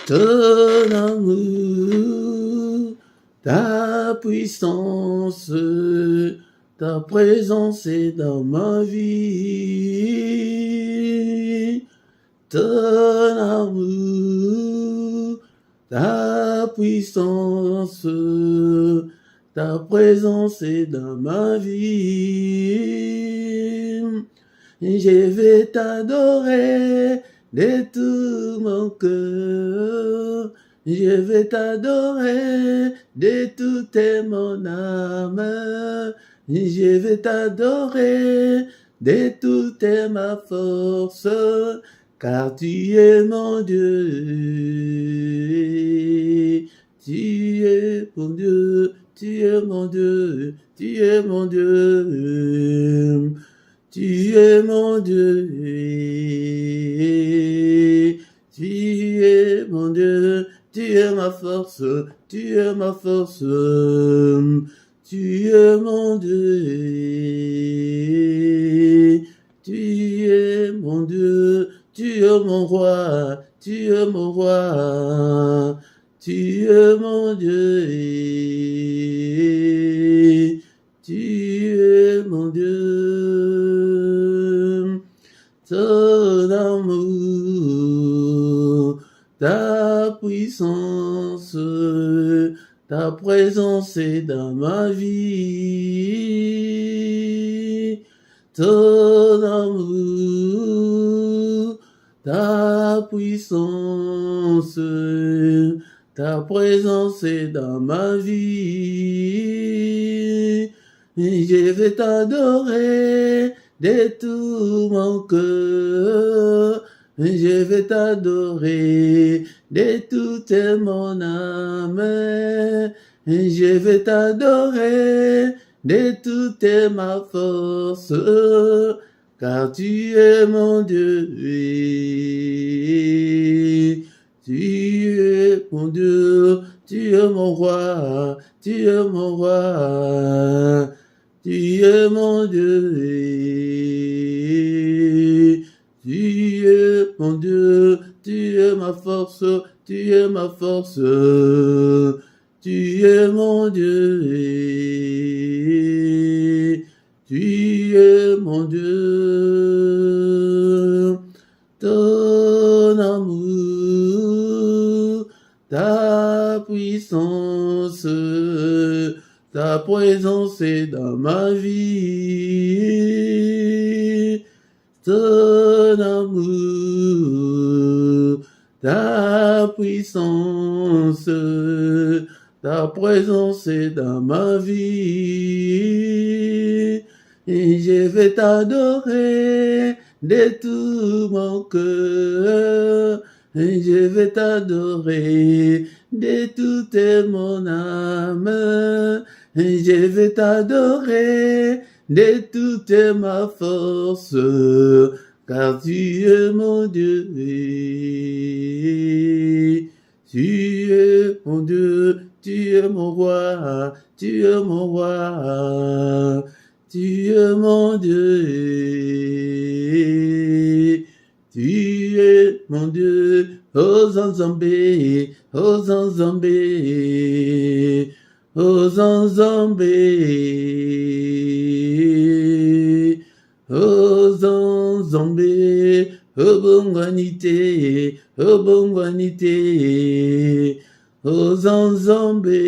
ton amour, ta puissance, ta présence est dans ma vie. Ton amour, ta puissance, ta présence est dans ma vie. Je vais t'adorer de tout mon cœur. Je vais t'adorer de toute mon âme. Je vais t'adorer de toute ma force, car tu es mon Dieu. Tu es mon Dieu, tu es mon Dieu, tu es mon Dieu. Tu es mon Dieu. Tu es mon Dieu, tu es ma force, tu es ma force. Tu es mon Dieu, tu es mon Dieu, tu es mon roi, tu es mon roi, tu es mon Dieu, tu es mon Dieu. Ton amour, ta puissance, ta présence est dans ma vie. Ton amour, ta puissance, ta présence est dans ma vie. Je vais t'adorer de tout mon cœur. Je vais t'adorer de toute mon âme. Je vais t'adorer de toute ma force, car tu es mon Dieu. Tu es mon Dieu, tu es mon roi, tu es mon roi, tu es mon Dieu. Tu es mon Dieu, tu es ma force, tu es ma force, tu es mon Dieu, tu es mon Dieu. Ton amour, ta puissance, ta présence est dans ma vie. Ton amour, ta puissance, ta présence est dans ma vie. Et je vais t'adorer de tout mon cœur. Et je vais t'adorer de toute mon âme. Et je vais t'adorer de toute ma force, car tu es mon Dieu. Tu es mon Dieu, tu es mon roi, tu es mon roi, tu es mon Dieu. Tu es mon Dieu, oh Zanzambé, oh Zanzambé, oh Zanzambé, oh Zanzambé, oh Bongwanité, oh Bongwanité, oh Zanzambé,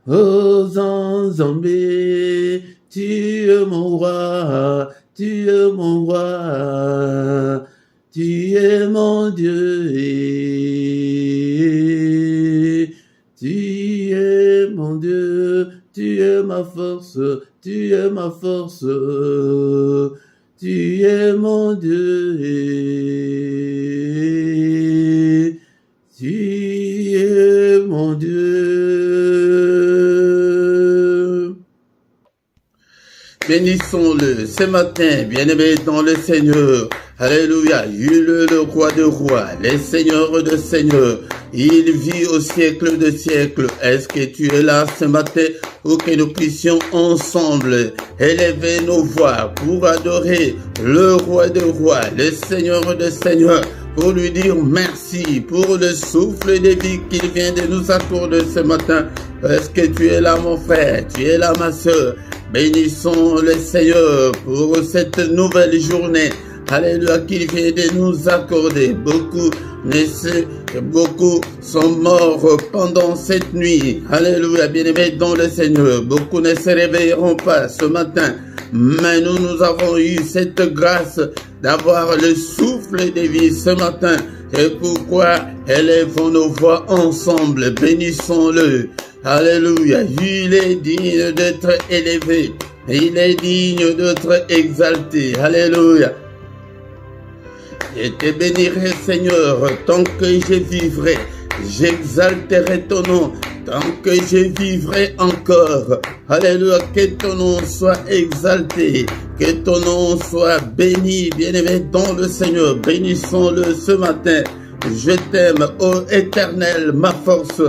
oh Zanzambé, tu es mon roi, tu es mon roi, tu es mon Dieu, tu es mon Dieu, tu es ma force, tu es ma force, tu es mon Dieu, tu es mon Dieu. Bénissons-le ce matin, bien-aimés dans le Seigneur. Alléluia, il est le roi de rois, le Seigneur de seigneurs. Il vit au siècle de siècles. Est-ce que tu es là ce matin pour que nous puissions ensemble élever nos voix pour adorer le roi de rois, le Seigneur de seigneurs, pour lui dire merci pour le souffle de vie qu'il vient de nous accorder ce matin. Parce que tu es là, mon frère, tu es là, ma soeur. Bénissons le Seigneur pour cette nouvelle journée. Alléluia, qu'il vient de nous accorder. Beaucoup sont morts pendant cette nuit. Alléluia, bien-aimés dans le Seigneur. Beaucoup ne se réveilleront pas ce matin. Mais nous avons eu cette grâce d'avoir le souffle de vie ce matin. C'est pourquoi élevons nos voix ensemble. Bénissons-le. Alléluia. Il est digne d'être élevé. Il est digne d'être exalté. Alléluia. Je te bénirai, Seigneur, tant que je vivrai. J'exalterai ton nom tant que je vivrai encore. Alléluia, que ton nom soit exalté, que ton nom soit béni, bien-aimé dans le Seigneur. Bénissons-le ce matin. Je t'aime, ô Éternel, ma force,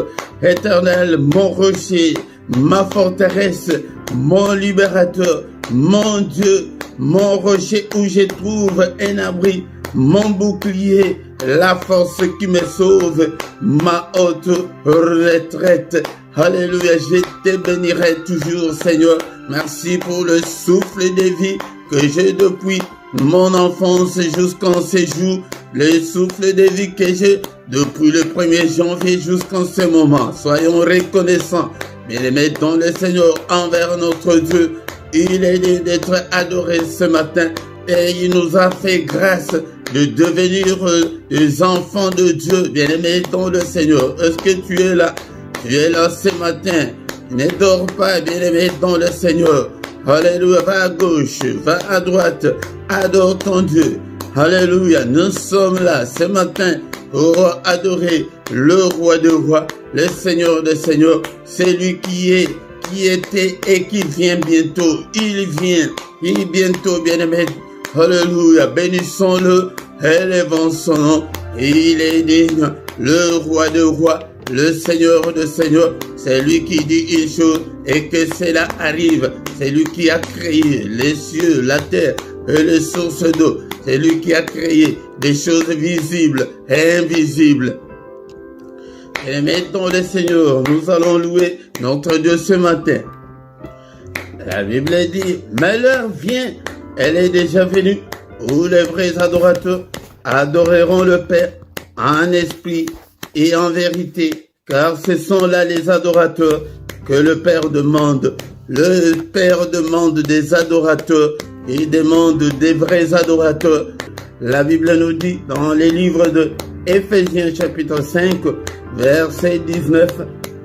Éternel, mon rocher, ma forteresse, mon libérateur, mon Dieu, mon rocher où je trouve un abri, mon bouclier, la force qui me sauve, ma haute retraite. Alléluia, je te bénirai toujours, Seigneur. Merci pour le souffle de vie que j'ai depuis mon enfance jusqu'en ce jour. Le souffle de vie que j'ai depuis le 1er janvier jusqu'en ce moment. Soyons reconnaissants, bien-aimés dans le Seigneur, envers notre Dieu. Il est digne d'être adoré ce matin et il nous a fait grâce de devenir des enfants de Dieu, bien-aimés dans le Seigneur. Est-ce que tu es là? Tu es là ce matin. Ne dors pas, bien-aimé dans le Seigneur. Alléluia, va à gauche, va à droite, adore ton Dieu. Alléluia, nous sommes là ce matin pour adorer le roi de rois, le Seigneur des seigneurs, celui qui est, qui était et qui vient bientôt. Il vient bientôt, bien-aimé. Alléluia, bénissons-le, élevons son nom. Il est digne, le roi de rois, le Seigneur de seigneurs. C'est lui qui dit une chose et que cela arrive. C'est lui qui a créé les cieux, la terre et les sources d'eau. C'est lui qui a créé des choses visibles et invisibles. Et mettons le Seigneur, nous allons louer notre Dieu ce matin. La Bible dit, mais l'heure vient, elle est déjà venue, où les vrais adorateurs adoreront le Père en esprit et en vérité, car ce sont là les adorateurs que le Père demande. Le Père demande des adorateurs, il demande des vrais adorateurs. La Bible nous dit dans les livres de Éphésiens chapitre 5, verset 19,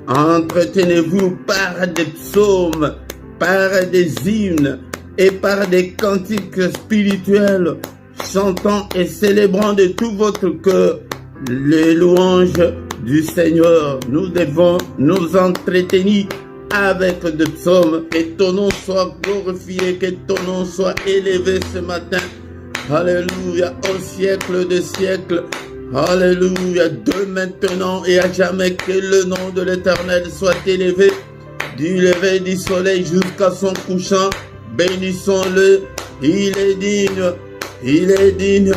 entretenez-vous par des psaumes, par des hymnes et par des cantiques spirituels, chantant et célébrant de tout votre cœur les louanges du Seigneur. Nous devons nous entretenir avec des psaumes, que ton nom soit glorifié, que ton nom soit élevé ce matin. Alléluia, au siècle des siècles. Alléluia, de maintenant et à jamais, que le nom de l'Éternel soit élevé, du lever du soleil jusqu'à son couchant. Bénissons-le, il est digne, il est digne.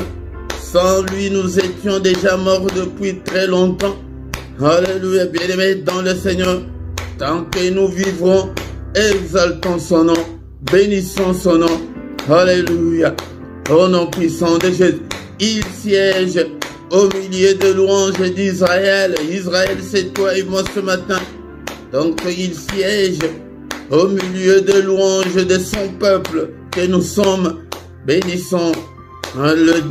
Sans lui, nous étions déjà morts depuis très longtemps. Alléluia, bien-aimés dans le Seigneur. Tant que nous vivrons, exaltons son nom, bénissons son nom. Alléluia. Au nom puissant de Jésus, il siège au milieu de louanges d'Israël. Israël, c'est toi et moi ce matin. Donc il siège au milieu de louanges de son peuple que nous sommes. Bénissons-le,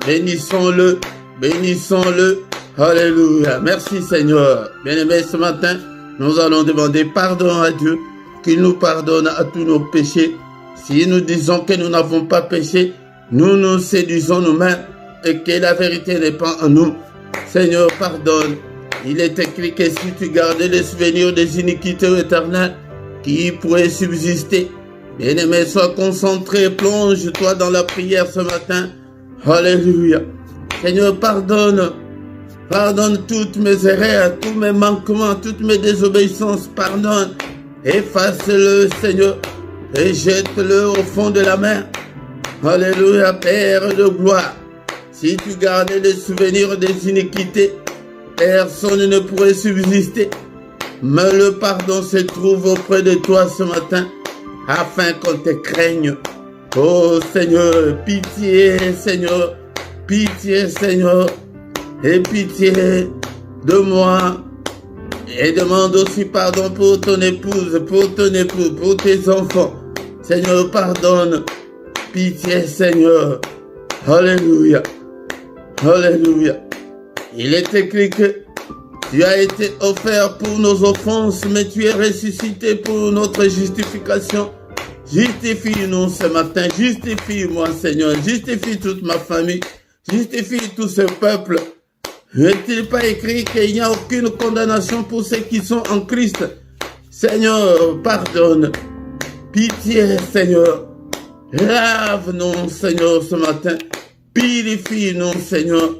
bénissons-le, bénissons-le. Alléluia. Merci Seigneur. Bien-aimés, ce matin, nous allons demander pardon à Dieu, qu'il nous pardonne à tous nos péchés. Si nous disons que nous n'avons pas péché, nous nous séduisons nous-mêmes et que la vérité n'est pas en nous. Seigneur, pardonne. Il est écrit que si tu gardais les souvenirs des iniquités éternelles qui pourraient subsister, bien-aimé, sois concentré, plonge-toi dans la prière ce matin. Alléluia. Seigneur, pardonne. Pardonne toutes mes erreurs, tous mes manquements, toutes mes désobéissances. Pardonne. Efface-le, Seigneur, et jette-le au fond de la mer. Alléluia, Père de gloire. Si tu gardais le souvenir des iniquités, personne ne pourrait subsister. Mais le pardon se trouve auprès de toi ce matin, afin qu'on te craigne. Oh Seigneur, pitié Seigneur, pitié Seigneur, et pitié de moi. Et demande aussi pardon pour ton épouse, pour ton époux, pour tes enfants. Seigneur, pardonne. Pitié Seigneur. Alléluia. Alléluia. Il est écrit que tu as été offert pour nos offenses, mais tu es ressuscité pour notre justification. Justifie-nous ce matin. Justifie-moi Seigneur. Justifie toute ma famille. Justifie tout ce peuple. N'est-il pas écrit qu'il n'y a aucune condamnation pour ceux qui sont en Christ? Seigneur, pardonne. Pitié, Seigneur. Lave-nous, Seigneur, ce matin. Purifie-nous, Seigneur.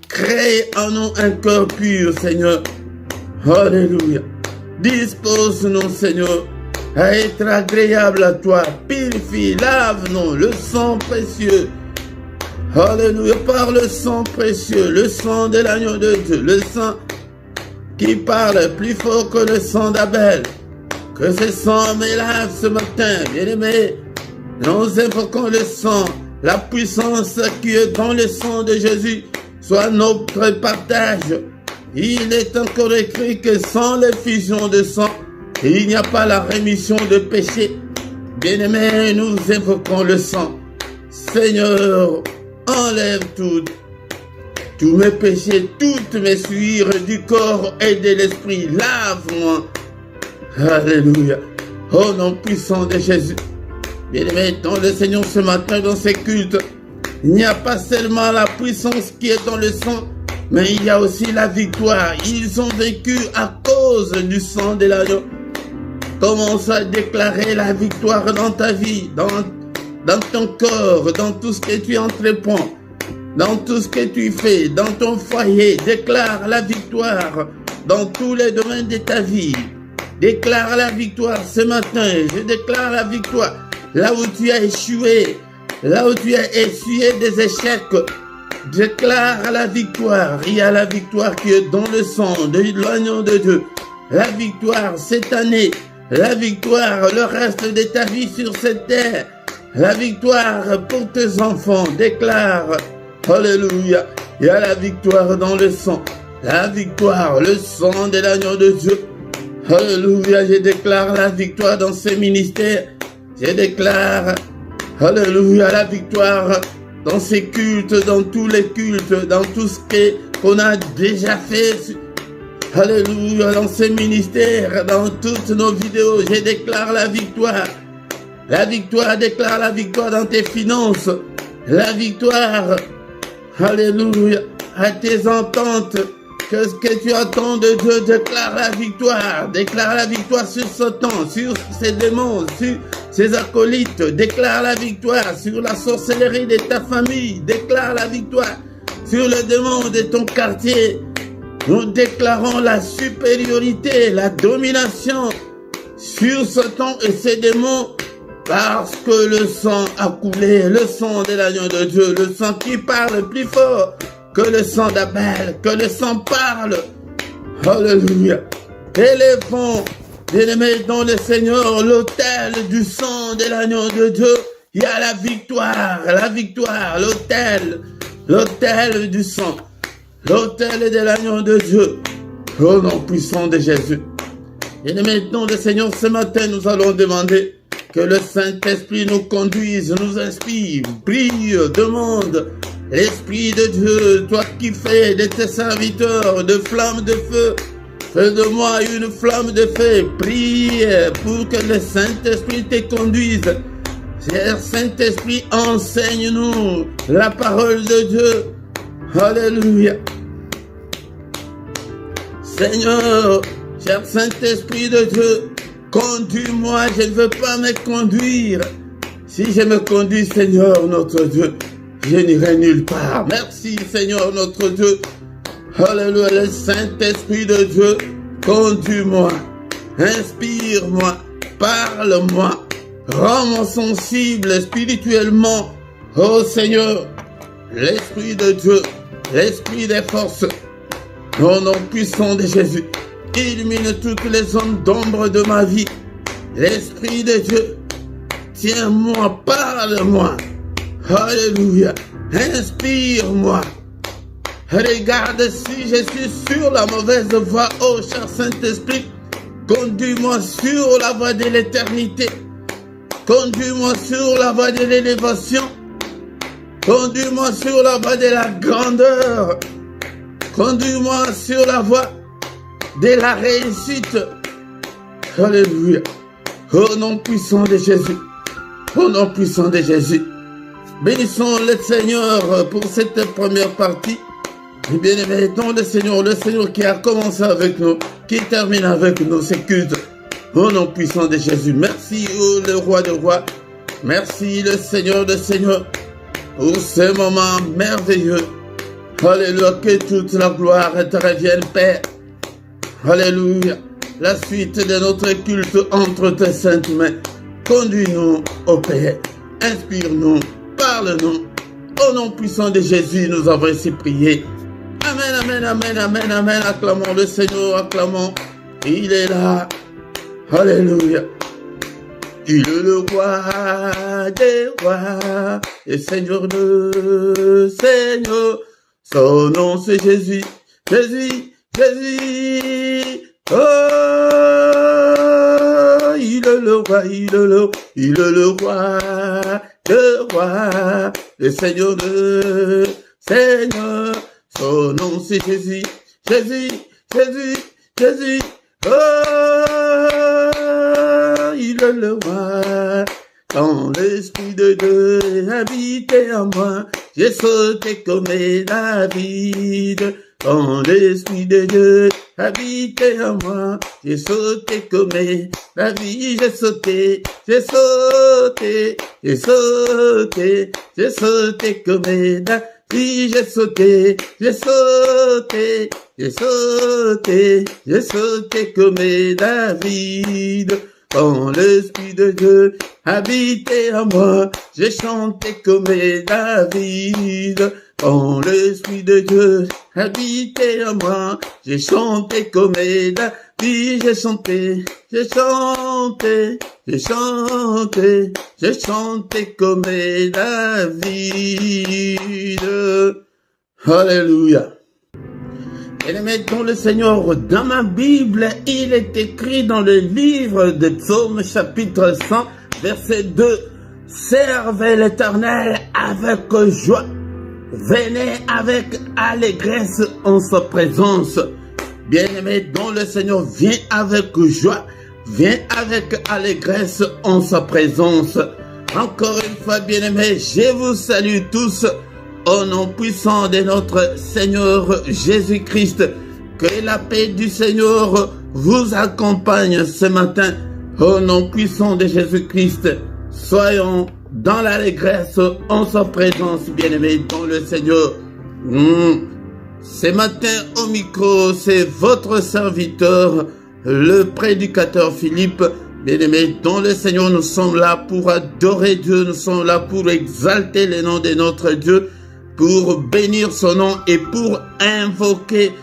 Crée en nous un cœur pur, Seigneur. Alléluia. Dispose-nous, Seigneur, à être agréable à toi. Purifie, lave-nous, le sang précieux. Alléluia, par le sang précieux, le sang de l'agneau de Dieu, le sang qui parle plus fort que le sang d'Abel. Que ce sang me lave ce matin, bien-aimés. Nous invoquons le sang, la puissance qui est dans le sang de Jésus, soit notre partage. Il est encore écrit que sans l'effusion de sang, il n'y a pas la rémission de péché. Bien-aimés, nous invoquons le sang. Seigneur, enlève tous mes péchés, toutes mes souillures du corps et de l'esprit. Lave-moi. Alléluia. Au nom puissant de Jésus. Bien-aimés, dans le Seigneur ce matin, dans ces cultes, il n'y a pas seulement la puissance qui est dans le sang, mais il y a aussi la victoire. Ils ont vécu à cause du sang de l'agneau. Commence à déclarer la victoire dans ta vie, dans ton corps, dans tout ce que tu entreprends, dans tout ce que tu fais, dans ton foyer. Déclare la victoire dans tous les domaines de ta vie. Déclare la victoire ce matin. Je déclare la victoire là où tu as échoué, là où tu as essuyé des échecs. Déclare la victoire. Il y a la victoire qui est dans le sang de l'agneau de Dieu. La victoire cette année, la victoire le reste de ta vie sur cette terre. La victoire pour tes enfants, déclare, alléluia, il y a la victoire dans le sang, la victoire, le sang de l'agneau de Dieu, alléluia, je déclare la victoire dans ces ministères, je déclare, alléluia, la victoire dans ces cultes, dans tous les cultes, dans tout ce qu'on a déjà fait, alléluia, dans ces ministères, dans toutes nos vidéos, je déclare la victoire. La victoire, déclare la victoire dans tes finances. La victoire, alléluia, à tes ententes. Qu'est-ce que tu attends de Dieu? Déclare la victoire. Déclare la victoire sur Satan, sur ses démons, sur ses acolytes. Déclare la victoire sur la sorcellerie de ta famille. Déclare la victoire sur le démon de ton quartier. Nous déclarons la supériorité, la domination sur Satan et ses démons. Parce que le sang a coulé, le sang de l'agneau de Dieu, le sang qui parle plus fort que le sang d'Abel, que le sang parle. Alléluia. Élevons, bien-aimés, dans le Seigneur, l'autel du sang de l'agneau de Dieu. Il y a la victoire, l'autel du sang, l'autel de l'agneau de Dieu. Au nom puissant de Jésus. Bien-aimés, dans le Seigneur, ce matin, nous allons demander que le Saint-Esprit nous conduise, nous inspire, prie, demande. L'Esprit de Dieu, toi qui fais de tes serviteurs de flammes de feu, fais de moi une flamme de feu. Prie pour que le Saint-Esprit te conduise. Cher Saint-Esprit, enseigne-nous la parole de Dieu. Alléluia. Seigneur, cher Saint-Esprit de Dieu, conduis-moi, je ne veux pas me conduire. Si je me conduis, Seigneur, notre Dieu, je n'irai nulle part. Merci, Seigneur, notre Dieu. Alléluia, le Saint-Esprit de Dieu, conduis-moi, inspire-moi, parle-moi, rends-moi sensible spirituellement. Oh Seigneur, l'Esprit de Dieu, l'Esprit des forces, au nom puissant de Jésus, illumine toutes les zones d'ombre de ma vie. L'Esprit de Dieu, tiens-moi, parle-moi. Alléluia. Inspire-moi. Regarde si je suis sur la mauvaise voie, ô cher Saint-Esprit. Conduis-moi sur la voie de l'éternité. Conduis-moi sur la voie de l'élévation. Conduis-moi sur la voie de la grandeur. Conduis-moi sur la voie de la réussite. Alléluia. Au nom puissant de Jésus. Au nom puissant de Jésus. Bénissons le Seigneur pour cette première partie. Et bien aimé, dans le Seigneur qui a commencé avec nous, qui termine avec nous, c'est culte. Au nom puissant de Jésus. Merci, le roi de rois. Merci, le Seigneur de Seigneurs, pour ce moment merveilleux. Alléluia, que toute la gloire te revienne, Père. Alléluia. La suite de notre culte entre tes saintes mains. Conduis-nous, ô Père. Inspire-nous. Parle-nous. Au nom puissant de Jésus, nous avons ainsi prié. Amen, amen, amen, amen, amen. Acclamons le Seigneur, acclamons. Il est là. Alléluia. Il est le roi des rois, le Seigneur de Seigneur. Son nom c'est Jésus, Jésus, Jésus. Oh, il est le roi, il est le roi de roi, le Seigneur de Seigneur. Son nom c'est Jésus, Jésus, Jésus, Jésus. Oh, il est le roi. Quand l'Esprit de Dieu habitait en moi, j'ai sauté comme David. Quand l'Esprit de Dieu habitait en moi, j'ai sauté comme David. J'ai sauté, j'ai sauté, j'ai sauté, j'ai sauté comme David. J'ai sauté, j'ai sauté, j'ai sauté, j'ai sauté comme David. Quand l'Esprit de Dieu habitait en moi, j'ai chanté comme David. Quand l'Esprit de Dieu habitait en moi, j'ai chanté comme David. J'ai chanté, j'ai chanté, j'ai chanté, j'ai chanté comme David. Alléluia. Bien-aimés dans le Seigneur, dans ma Bible, il est écrit dans le livre de Psaume chapitre 100, verset 2, « Servez l'Éternel avec joie, venez avec allégresse en sa présence. » Bien-aimé dans le Seigneur, viens avec joie, viens avec allégresse en sa présence. Encore une fois, bien-aimés, je vous salue tous. Au nom puissant de notre Seigneur Jésus-Christ, que la paix du Seigneur vous accompagne ce matin. Au nom puissant de Jésus-Christ, soyons dans l'allégresse en sa présence, bien-aimés dans le Seigneur. Ce matin au micro, c'est votre serviteur, le prédicateur Philippe. Bien-aimés dans le Seigneur, nous sommes là pour adorer Dieu, nous sommes là pour exalter le nom de notre Dieu, pour bénir son nom et pour invoquer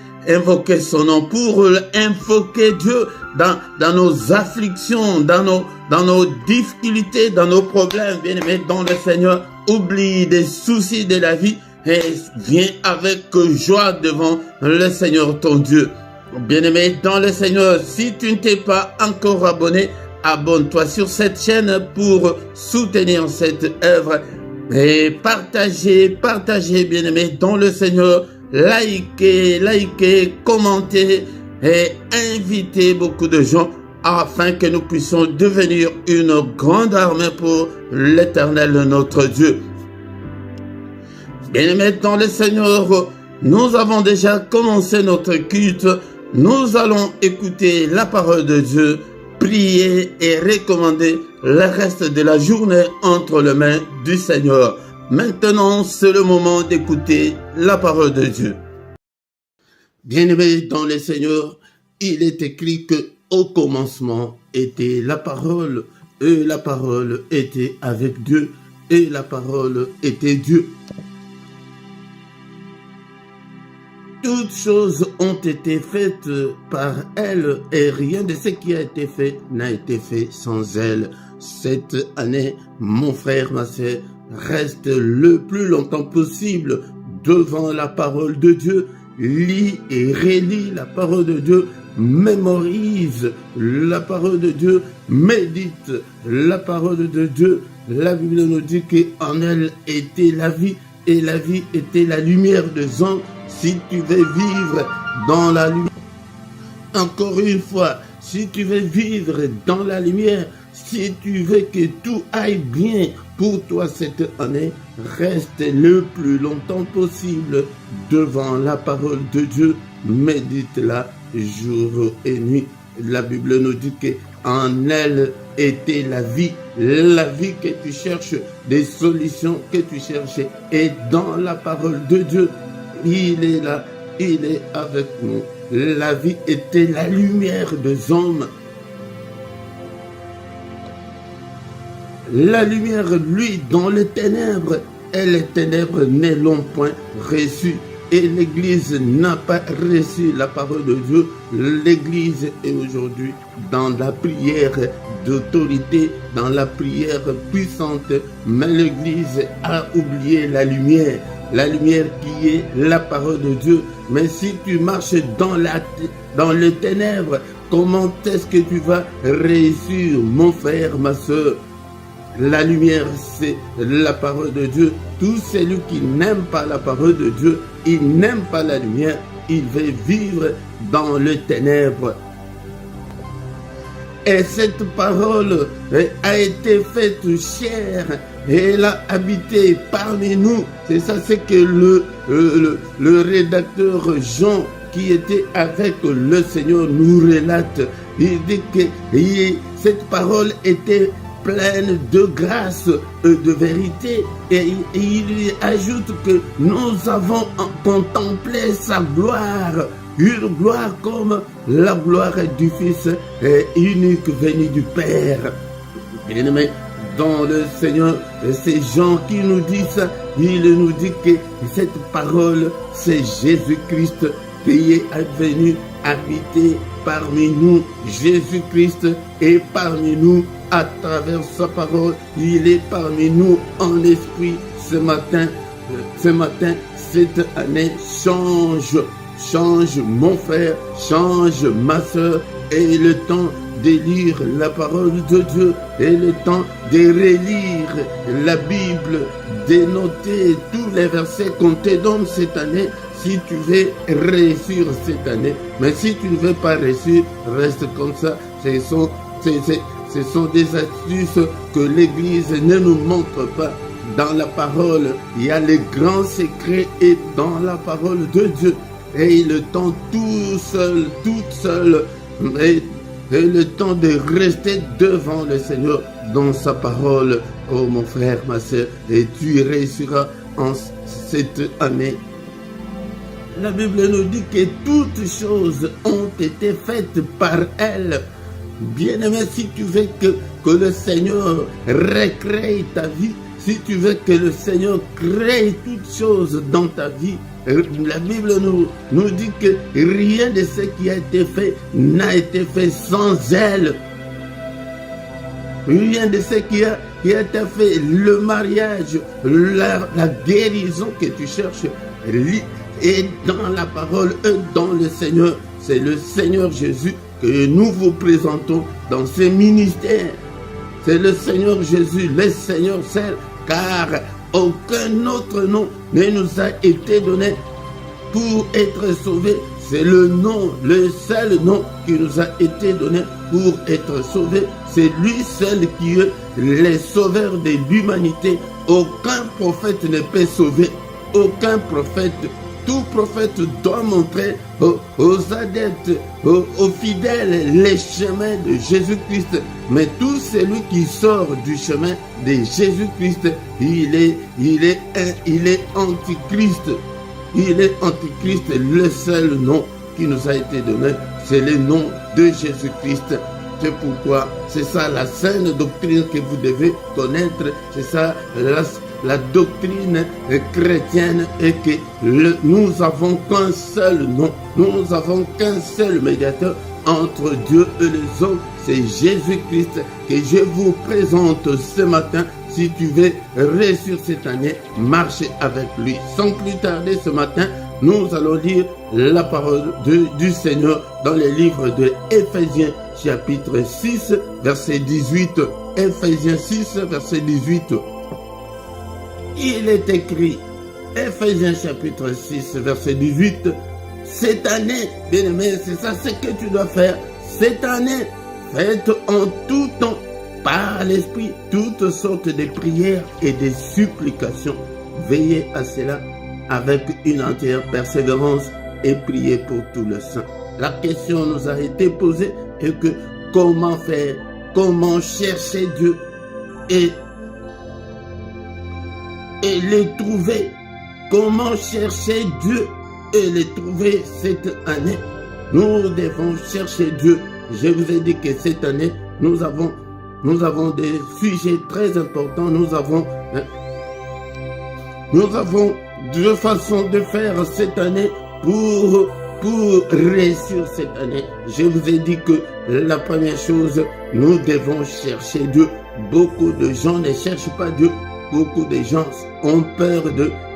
son nom, pour invoquer Dieu dans nos afflictions, dans nos difficultés, dans nos problèmes. Bien-aimés dans le Seigneur, oublie des soucis de la vie et viens avec joie devant le Seigneur ton Dieu. Bien-aimé dans le Seigneur, si tu ne t'es pas encore abonné, abonne-toi sur cette chaîne pour soutenir cette œuvre. Et partagez, bien-aimés dans le Seigneur, likez, commentez et invitez beaucoup de gens afin que nous puissions devenir une grande armée pour l'Éternel notre Dieu. Bien-aimés dans le Seigneur, nous avons déjà commencé notre culte. Nous allons écouter la parole de Dieu, prier et recommander le reste de la journée entre les mains du Seigneur. Maintenant, c'est le moment d'écouter la parole de Dieu. Bien-aimés dans le Seigneur, il est écrit que au commencement était la parole, et la parole était avec Dieu, et la parole était Dieu. toutes choses ont été faites par elle et rien de ce qui a été fait n'a été fait sans elle. Cette année, mon frère, ma sœur, reste le plus longtemps possible devant la parole de Dieu. Lis et relis la parole de Dieu. Mémorise la parole de Dieu. Médite la parole de Dieu. La Bible nous dit qu'en elle était la vie et la vie était la lumière des hommes. Si tu veux vivre dans la lumière, encore une fois, si tu veux vivre dans la lumière, si tu veux que tout aille bien pour toi cette année, reste le plus longtemps possible devant la parole de Dieu. Médite-la jour et nuit. La Bible nous dit qu'en elle était la vie que tu cherches, des solutions que tu cherches, et dans la parole de Dieu, il est là, il est avec nous. La vie était la lumière des hommes. La lumière, lui, dans les ténèbres, et les ténèbres ne l'ont point reçu. Et l'Église n'a pas reçu la parole de Dieu. L'Église est aujourd'hui dans la prière d'autorité, dans la prière puissante, mais l'Église a oublié la lumière qui est la parole de Dieu. Mais si tu marches dans les ténèbres, comment est-ce que tu vas réussir, mon frère, ma soeur? La lumière, c'est la parole de Dieu. Tout celui qui n'aime pas la parole de Dieu, il n'aime pas la lumière, il veut vivre dans les ténèbres. Et cette parole a été faite chair et elle a habité parmi nous. C'est ça, c'est que le rédacteur Jean, qui était avec le Seigneur, nous relate. Il dit que cette parole était pleine de grâce et de vérité, et il ajoute que nous avons contemplé sa gloire, une gloire comme la gloire du Fils unique venu du Père. Bien-aimé dans le Seigneur, c'est Jean qui nous dit ça. Il nous dit que cette parole, c'est Jésus-Christ qui est venu habiter parmi nous. Jésus-Christ est parmi nous à travers sa parole. Il est parmi nous en esprit ce matin. Cette année, change mon frère, change ma soeur, et le temps de lire la parole de Dieu, et le temps de relire la Bible, de noter tous les versets qu'on te donne cette année, si tu veux réussir cette année. Mais si tu ne veux pas réussir, reste comme ça. Ce sont des astuces que l'Église ne nous montre pas. Dans la parole, il y a les grands secrets, et dans la parole de Dieu. Et le temps toute seule, et le temps de rester devant le Seigneur dans sa parole. Oh mon frère, ma soeur, et tu réussiras en cette année. La Bible nous dit que toutes choses ont été faites par elle. Bien-aimé, si tu veux que le Seigneur recrée ta vie, si tu veux que le Seigneur crée toutes choses dans ta vie, la Bible nous dit que rien de ce qui a été fait n'a été fait sans elle. Rien de ce qui a été fait, le mariage, la guérison que tu cherches, et dans la parole, et dans le Seigneur. C'est le Seigneur Jésus que nous vous présentons dans ce ministère. C'est le Seigneur Jésus, le Seigneur seul, car aucun autre nom ne nous a été donné pour être sauvés. C'est le seul nom qui nous a été donné pour être sauvés. C'est lui seul qui est le sauveur de l'humanité. Aucun prophète ne peut sauver. Aucun prophète. Tout prophète doit montrer aux adeptes, aux fidèles, les chemins de Jésus-Christ. Mais tout celui qui sort du chemin de Jésus-Christ, il est antichrist. Il est antichrist. Le seul nom qui nous a été donné, c'est le nom de Jésus-Christ. C'est pourquoi, c'est ça la saine doctrine que vous devez connaître. C'est ça la doctrine chrétienne est que nous avons qu'un seul nom, nous avons qu'un seul médiateur entre Dieu et les hommes, c'est Jésus-Christ que je vous présente ce matin. Si tu veux réussir cette année, marcher avec lui. Sans plus tarder ce matin, nous allons lire la parole du Seigneur dans les livres de Éphésiens chapitre 6, verset 18. Éphésiens 6, verset 18. Il est écrit, Éphésiens chapitre 6, verset 18, cette année, bien-aimé, c'est ça ce que tu dois faire. Cette année, faites en tout temps, par l'Esprit, toutes sortes de prières et de supplications. Veillez à cela avec une entière persévérance et priez pour tout le saint. La question nous a été posée est que comment faire, comment chercher Dieu et les trouver. Comment chercher Dieu et les trouver cette année. Nous devons chercher Dieu. Je vous ai dit que cette année, nous avons des sujets très importants. Nous avons deux façons de faire cette année pour réussir cette année. Je vous ai dit que la première chose, nous devons chercher Dieu. Beaucoup de gens ne cherchent pas Dieu. Beaucoup de gens ont peur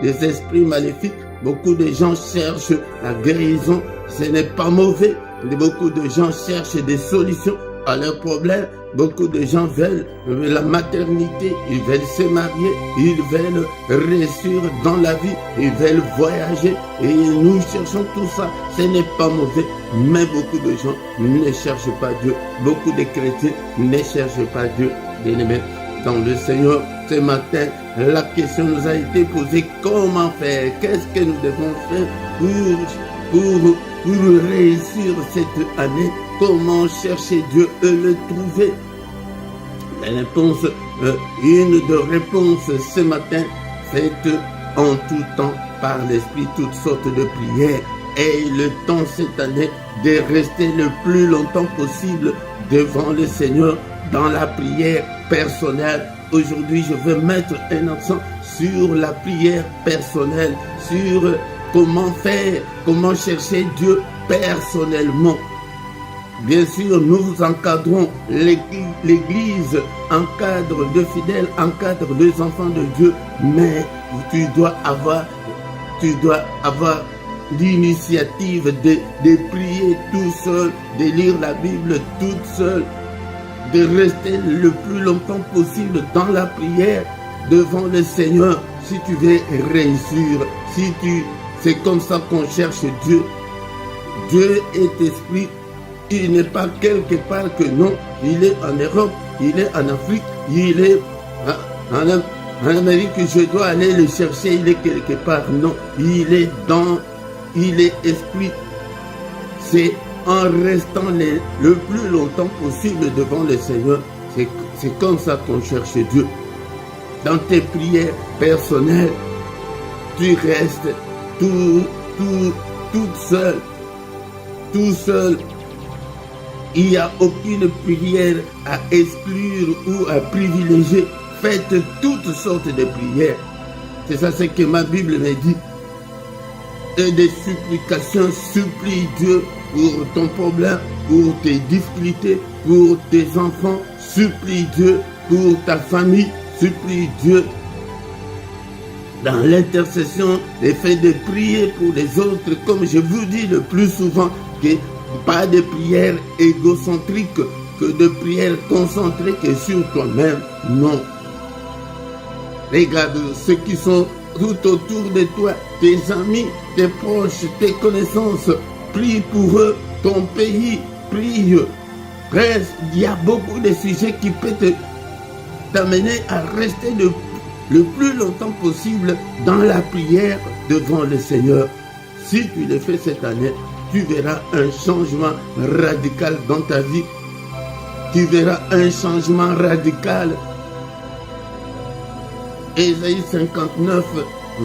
des esprits maléfiques. Beaucoup de gens cherchent la guérison. Ce n'est pas mauvais. Beaucoup de gens cherchent des solutions à leurs problèmes. Beaucoup de gens veulent la maternité, ils veulent se marier, ils veulent réussir dans la vie, ils veulent voyager. Et nous cherchons tout ça. Ce n'est pas mauvais, mais beaucoup de gens ne cherchent pas Dieu. Beaucoup de chrétiens ne cherchent pas Dieu. Bien-aimés dans le Seigneur, ce matin, la question nous a été posée, comment faire? Qu'est-ce que nous devons faire pour réussir cette année? Comment chercher Dieu et le trouver? La réponse, une de réponses ce matin, faites en tout temps par l'Esprit toutes sortes de prières. Et le temps cette année de rester le plus longtemps possible devant le Seigneur dans la prière personnelle. Aujourd'hui, je veux mettre un accent sur la prière personnelle, sur comment faire, comment chercher Dieu personnellement. Bien sûr, nous encadrons l'Église, encadre de fidèles, encadre des enfants de Dieu, mais tu dois avoir l'initiative de prier tout seul, de lire la Bible toute seule, de rester le plus longtemps possible dans la prière devant le Seigneur. Si tu veux réussir, c'est comme ça qu'on cherche Dieu. Dieu est esprit. Il n'est pas quelque part que non. Il est en Europe, il est en Afrique, il est en Amérique. Je dois aller le chercher. Il est quelque part. Non, il est esprit. C'est en restant le plus longtemps possible devant le Seigneur. C'est comme ça qu'on cherche Dieu. Dans tes prières personnelles, tu restes tout seul. Tout seul. Il n'y a aucune prière à exclure ou à privilégier. Faites toutes sortes de prières. C'est ça ce que ma Bible me dit. Et des supplications, supplie Dieu pour ton problème, pour tes difficultés, pour tes enfants. Supplie Dieu pour ta famille. Supplie Dieu dans l'intercession, le fait de prier pour les autres, comme je vous dis le plus souvent, que pas de prière égocentrique, que de prière concentrée que sur toi-même. Non. Regarde ceux qui sont tout autour de toi, tes amis, tes proches, tes connaissances. Prie pour eux, ton pays, prie. Reste, il y a beaucoup de sujets qui peuvent t'amener à rester le plus longtemps possible dans la prière devant le Seigneur. Si tu le fais cette année, tu verras un changement radical dans ta vie. Tu verras un changement radical. Ésaïe 59,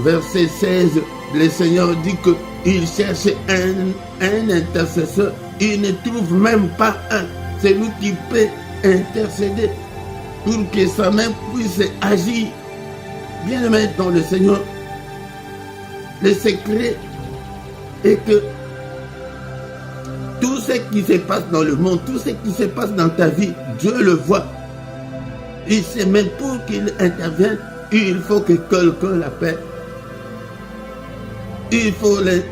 verset 16, le Seigneur dit qu'il cherche un intercesseur. Il ne trouve même pas un. C'est lui qui peut intercéder pour que sa main puisse agir. Bien-aimé dans le Seigneur, le secret est que tout ce qui se passe dans le monde, tout ce qui se passe dans ta vie, Dieu le voit. Il sait même pour qu'il intervienne, il faut que quelqu'un l'appelle. Il faut les...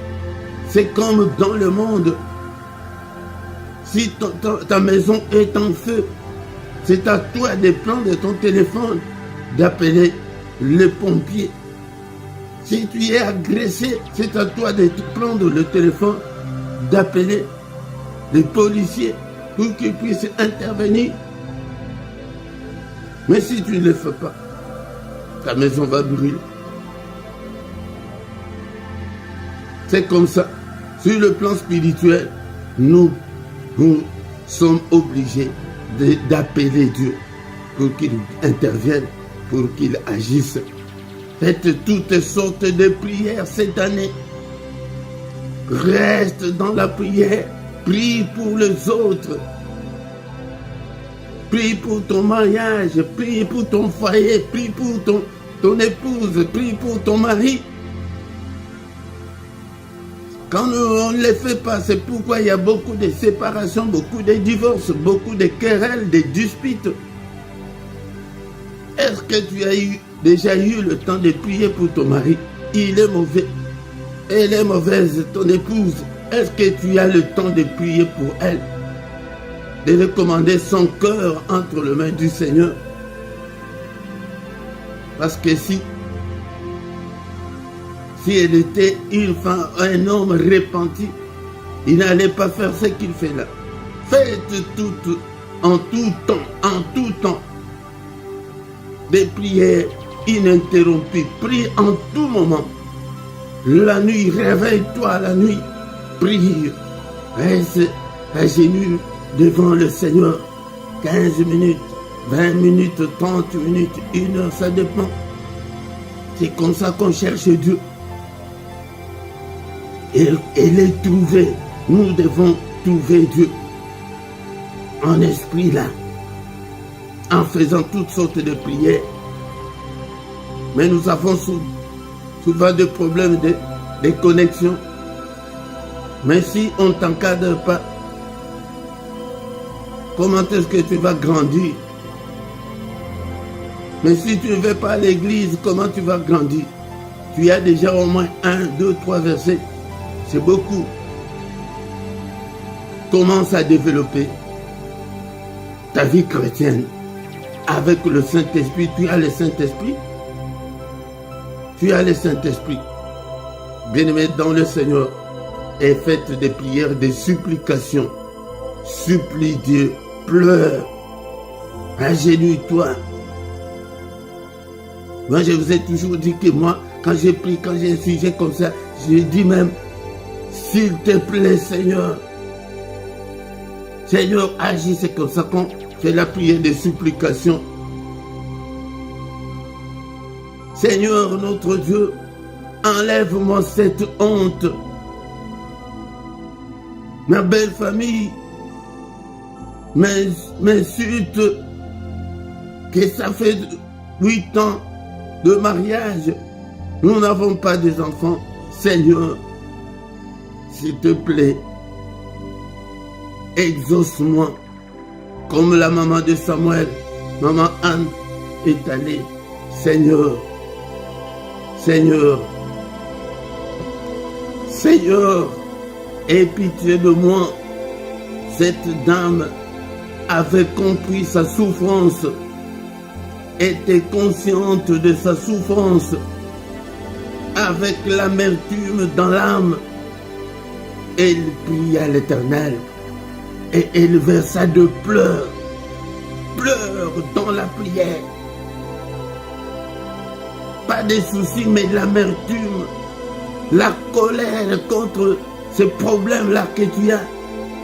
C'est comme dans le monde. Si ta maison est en feu, c'est à toi de prendre ton téléphone, d'appeler le pompier. Si tu es agressé, c'est à toi de prendre le téléphone, d'appeler les policiers pour qu'ils puissent intervenir. Mais si tu ne le fais pas, ta maison va brûler. C'est comme ça. Sur le plan spirituel, nous sommes obligés d'appeler Dieu pour qu'il intervienne, pour qu'il agisse. Faites toutes sortes de prières cette année. Reste dans la prière. Prie pour les autres. Prie pour ton mariage. Prie pour ton foyer. Prie pour ton épouse. Prie pour ton mari. Quand on ne les fait pas, c'est pourquoi il y a beaucoup de séparations, beaucoup de divorces, beaucoup de querelles, de disputes. Est-ce que tu as déjà eu le temps de prier pour ton mari? Il est mauvais. Elle est mauvaise, ton épouse. Est-ce que tu as le temps de prier pour elle? De recommander son cœur entre les mains du Seigneur? Parce que si elle était une femme, un homme repenti, il n'allait pas faire ce qu'il fait là. Faites tout, en tout temps, des prières ininterrompues. Prie en tout moment. La nuit, réveille-toi la nuit. Prie. Reste à genoux devant le Seigneur. 15 minutes, 20 minutes, 30 minutes, 1 heure, ça dépend. C'est comme ça qu'on cherche Dieu. Et les trouver. Nous devons trouver Dieu en esprit là, en toutes sortes de prières. Mais nous avons souvent des problèmes de connexion. Mais si on ne t'encadre pas, comment est-ce que tu vas grandir? Mais si tu ne vas pas à l'église, comment tu vas grandir? Tu as déjà au moins 1, 2, 3 versets. C'est beaucoup. Commence à développer ta vie chrétienne avec le Saint-Esprit. Tu as le Saint-Esprit. Tu as le Saint-Esprit. Bien-aimé dans le Seigneur, et faites des prières, des supplications. Supplie Dieu, pleure, agenouille-toi. Moi, je vous ai toujours dit que moi, quand j'ai pris, quand j'ai un sujet comme ça, je dis même, s'il te plaît, Seigneur. Seigneur, agis, c'est comme ça qu'on fait la prière de supplication. Seigneur, notre Dieu, enlève-moi cette honte. Ma belle famille m'insulte que ça fait 8 ans de mariage. Nous n'avons pas des enfants. Seigneur, s'il te plaît, exauce-moi comme la maman de Samuel, maman Anne est allée. Seigneur, Seigneur, Seigneur, aie pitié de moi. Cette dame avait compris sa souffrance, était consciente de sa souffrance, avec l'amertume dans l'âme. Elle pria l'Éternel et elle versa de pleurs, dans la prière. Pas de soucis, mais l'amertume, la colère contre ce problème-là que tu as,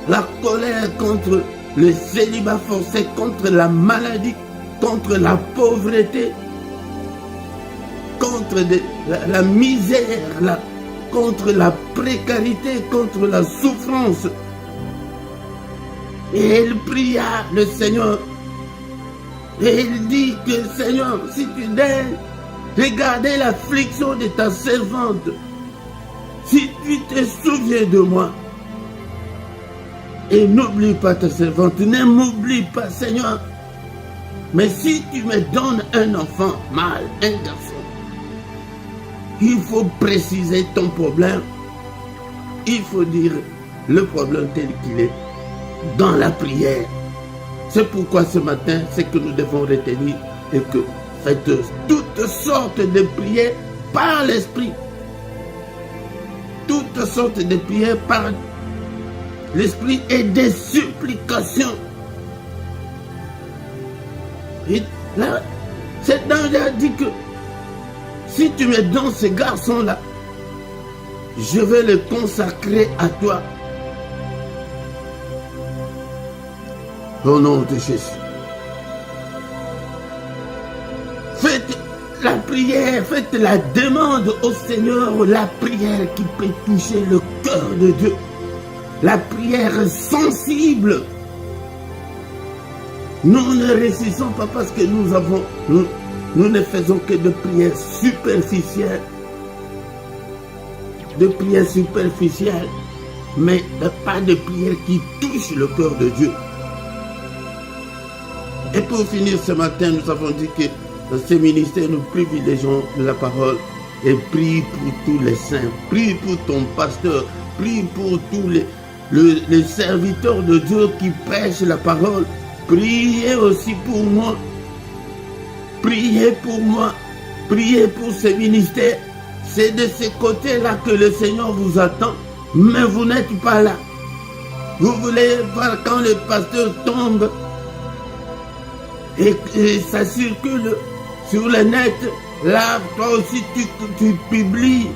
la colère contre le célibat forcé, contre la maladie, contre la pauvreté, contre la misère, contre la précarité, contre la souffrance. Et elle pria le Seigneur. Et il dit que Seigneur, si tu daignes Regardez l'affliction de ta servante. Si tu te souviens de moi, et n'oublie pas ta servante, ne m'oublie pas, Seigneur. Mais si tu me donnes un enfant mâle, un garçon, il faut préciser ton problème. Il faut dire le problème tel qu'il est dans la prière. C'est pourquoi ce matin, c'est que nous devons retenir et que faites toutes sortes de prières par l'Esprit. Toutes sortes de prières par l'Esprit et des supplications. Et là, cet ange a dit que si tu me donnes ce garçon-là, je vais le consacrer à toi. Au nom de Jésus. Faites la prière, faites la demande au Seigneur, la prière qui peut toucher le cœur de Dieu. La prière sensible. Nous ne réussissons pas parce que nous ne faisons que de prières superficielles. De prières superficielles, mais pas de prières qui touchent le cœur de Dieu. Et pour finir ce matin, nous avons dit que dans ce ministère, nous privilégions la parole et prie pour tous les saints, prie pour ton pasteur, prie pour tous les serviteurs de Dieu qui prêchent la parole. Priez aussi pour moi. Priez pour moi. Priez pour ce ministère. C'est de ce côté-là que le Seigneur vous attend, mais vous n'êtes pas là. Vous voulez voir quand le pasteur tombe et ça circule sur le net. Là, toi aussi, tu publies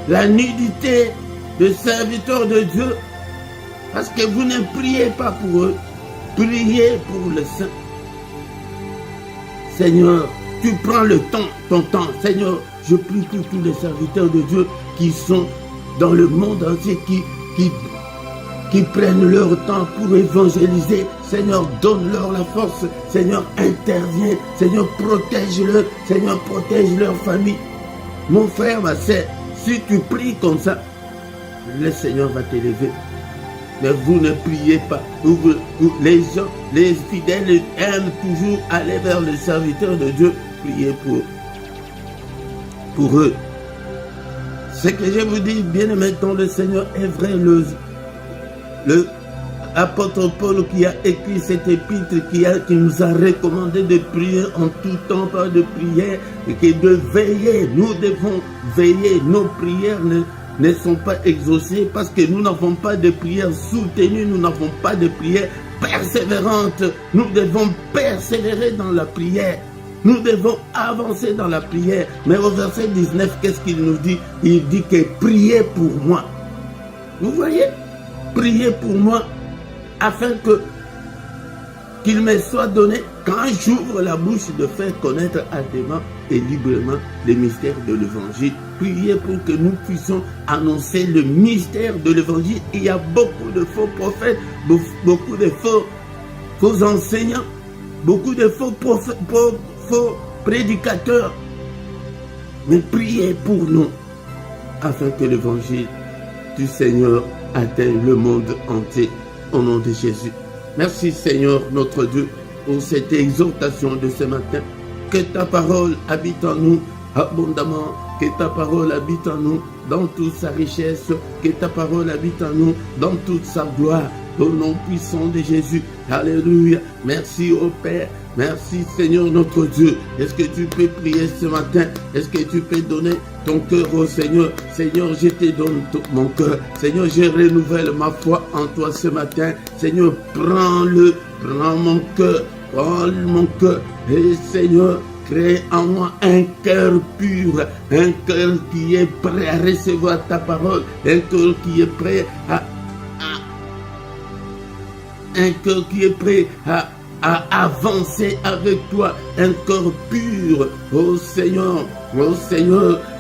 la nudité de serviteurs de Dieu parce que vous ne priez pas pour eux. Priez pour le saint. Seigneur, tu prends le temps, ton temps. Seigneur, je prie pour tous les serviteurs de Dieu qui sont dans le monde entier, qui prennent leur temps pour évangéliser. Seigneur, donne-leur la force. Seigneur, interviens. Seigneur, protège-leur. Seigneur, protège leur famille. Mon frère, ma sœur, si tu pries comme ça, le Seigneur va t'élever. Mais vous ne priez pas. Les gens, les fidèles aiment toujours aller vers les serviteurs de Dieu. Priez pour eux. Ce que je vous dis, bien aimé, dans le Seigneur est vrai. L'apôtre Paul qui a écrit cette épître, qui nous a recommandé de prier en tout temps par de prière, et que de veiller. Nous devons veiller. Nos prières ne sont pas exaucées parce que nous n'avons pas de prière soutenue, nous n'avons pas de prière persévérante. Nous devons persévérer dans la prière. Nous devons avancer dans la prière. Mais au verset 19, qu'est-ce qu'il nous dit? Il dit que priez pour moi. Vous voyez? Priez pour moi afin qu'il me soit donné, quand j'ouvre la bouche, de faire connaître hâtivement et librement les mystères de l'évangile. Priez pour que nous puissions annoncer le mystère de l'évangile. Il y a beaucoup de faux prophètes, beaucoup de faux enseignants, beaucoup de faux prédicateurs. Mais priez pour nous afin que l'évangile du Seigneur atteigne le monde entier. Au nom de Jésus. Merci Seigneur notre Dieu pour cette exhortation de ce matin. Que ta parole habite en nous abondamment. Que ta parole habite en nous dans toute sa richesse. Que ta parole habite en nous dans toute sa gloire. Au nom puissant de Jésus. Alléluia. Merci au Père. Merci Seigneur notre Dieu. Est-ce que tu peux prier ce matin? Est-ce que tu peux donner ton cœur au Seigneur? Seigneur, je te donne mon cœur. Seigneur, je renouvelle ma foi en toi ce matin. Seigneur, prends mon cœur. Prends mon cœur. Et Seigneur, crée en moi un cœur pur. Un cœur qui est prêt à recevoir ta parole. Un cœur qui est prêt à avancer avec toi, un corps pur. Oh Seigneur,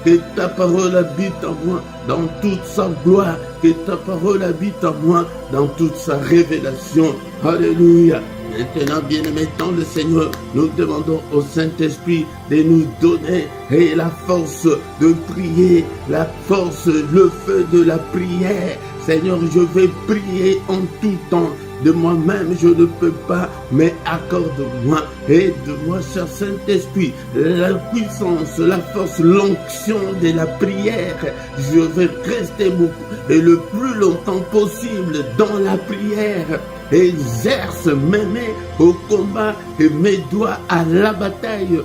que ta parole habite en moi dans toute sa gloire, que ta parole habite en moi dans toute sa révélation. Alléluia. Maintenant, bien-aimés dans le Seigneur, nous demandons au Saint-Esprit de nous donner la force de prier, la force, le feu de la prière. Seigneur, je vais prier en tout temps. De moi-même, je ne peux pas, mais accorde-moi, aide-moi, cher Saint-Esprit, la puissance, la force, l'onction de la prière. Je vais rester et le plus longtemps possible dans la prière. Exerce mes mains au combat et mes doigts à la bataille.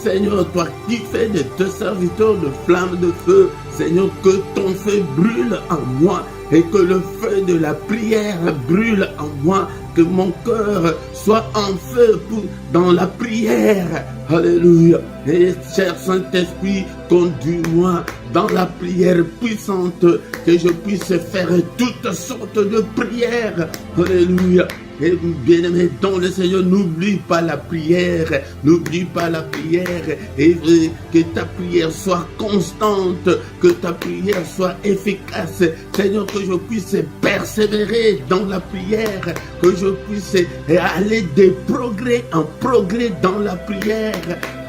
Seigneur, toi qui fais de tes serviteurs de flammes de feu, Seigneur, que ton feu brûle en moi et que le feu de la prière brûle en moi, que mon cœur soit en feu dans la prière. Alléluia. Et cher Saint-Esprit, conduis-moi dans la prière puissante, que je puisse faire toutes sortes de prières. Alléluia. Et bien-aimé dans le Seigneur, n'oublie pas la prière, n'oublie pas la prière, et que ta prière soit constante, que ta prière soit efficace. Seigneur, que je puisse persévérer dans la prière, que je puisse aller de progrès en progrès dans la prière.